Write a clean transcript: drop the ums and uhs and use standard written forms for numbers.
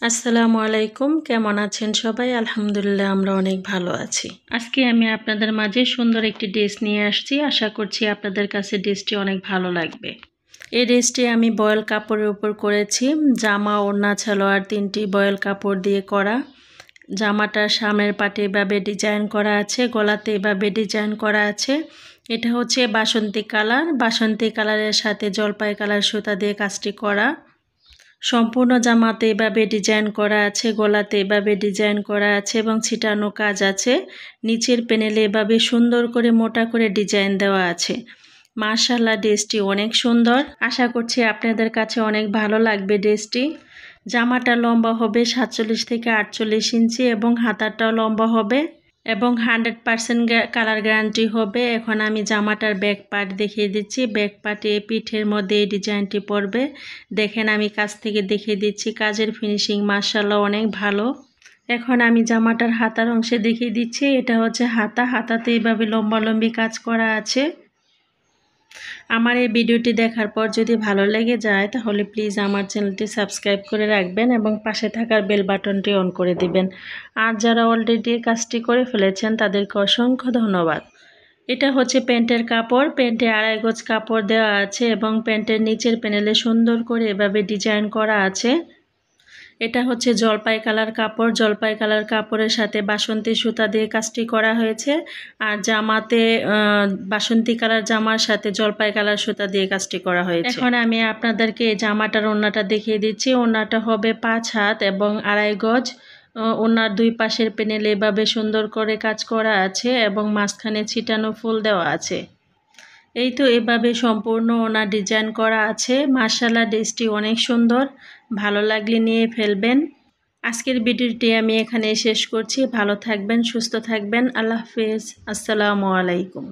আসসালামু আলাইকুম, কেমন আছেন সবাই? আলহামদুলিল্লাহ আমরা অনেক ভালো আছি। আজকে আমি আপনাদের মাঝে সুন্দর একটি ড্রেস নিয়ে আসছি। আশা করছি আপনাদের কাছে ড্রেসটি অনেক ভালো লাগবে। এই ড্রেসটি আমি বয়েল কাপড়ের উপর করেছি। জামা, ওড়না, সালোয়ার তিনটি বয়েল কাপড় দিয়ে করা। জামাটার সামনের পাটে এভাবে ডিজাইন করা আছে, গলাতে এভাবে ডিজাইন করা আছে। এটা হচ্ছে বাসন্তী কালার। বাসন্তী কালারের সাথে জলপাই কালার সুতা দিয়ে কাজটি করা। সম্পূর্ণ জামাতে এভাবে ডিজাইন করা আছে, গলাতে এভাবে ডিজাইন করা আছে এবং ছিটানো কাজ আছে। নিচের প্যানেলে এভাবে সুন্দর করে মোটা করে ডিজাইন দেওয়া আছে। মাশাআল্লাহ, ড্রেসটি অনেক সুন্দর। আশা করছি আপনাদের কাছে অনেক ভালো লাগবে ড্রেসটি। জামাটা লম্বা হবে 47 থেকে 48 ইঞ্চি এবং হাতাটাও লম্বা হবে এবং 100% কালার গ্যারান্টি হবে। এখন আমি জামাটার ব্যাক পার্ট দেখিয়ে দিচ্ছি। ব্যাক পার্টে পিঠের মধ্যে এই ডিজাইনটি পড়বে। দেখেন, আমি কাছ থেকে দেখিয়ে দিচ্ছি। কাজের ফিনিশিং মাশাআল্লাহ অনেক ভালো। এখন আমি জামাটার হাতার অংশে দেখিয়ে দিচ্ছি। এটা হচ্ছে হাতা। হাতাতে এইভাবে লম্বালম্বি কাজ করা আছে। আমার এই ভিডিওটি দেখার পর যদি ভালো লেগে যায় তাহলে প্লিজ আমার চ্যানেলটি সাবস্ক্রাইব করে রাখবেন এবং পাশে থাকার বেল বাটনটি অন করে দিবেন। আর যারা অলরেডি কাজটি করে ফেলেছেন তাদেরকে অসংখ্য ধন্যবাদ। এটা হচ্ছে প্যান্টের কাপড়। প্যান্টে 2.5 গজ কাপড় দেওয়া আছে এবং প্যান্টের নিচের প্যানেলে সুন্দর করে এভাবে ডিজাইন করা আছে। এটা হচ্ছে জলপাই কালার কাপড়। জলপাই কালার কাপড়ের সাথে বাসন্তী সুতা দিয়ে কাজটি করা হয়েছে। আর জামাতে বাসন্তী কালার জামার সাথে জলপাই কালার সুতা দিয়ে কাজটি করা হয়েছে। এখন আমি আপনাদেরকে এই জামাটার ওড়নাটা দেখিয়ে দিচ্ছি। ওড়নাটা হবে 5 হাত এবং 2.5 গজ। ওড়নার দুই পাশের প্যানেলে এভাবে সুন্দর করে কাজ করা আছে এবং মাঝখানে ছিটানো ফুল দেওয়া আছে। এই তো এভাবে সম্পূর্ণ ওড়না ডিজাইন করা আছে। মাশাআল্লাহ, ড্রেসটি অনেক সুন্দর। ভালো লাগলে নিয়ে ফেলবেন। আজকের ভিডিওটি আমি এখানে শেষ করছি। ভালো থাকবেন, সুস্থ থাকবেন। আল্লাহ হাফেজ। আসসালামু আলাইকুম।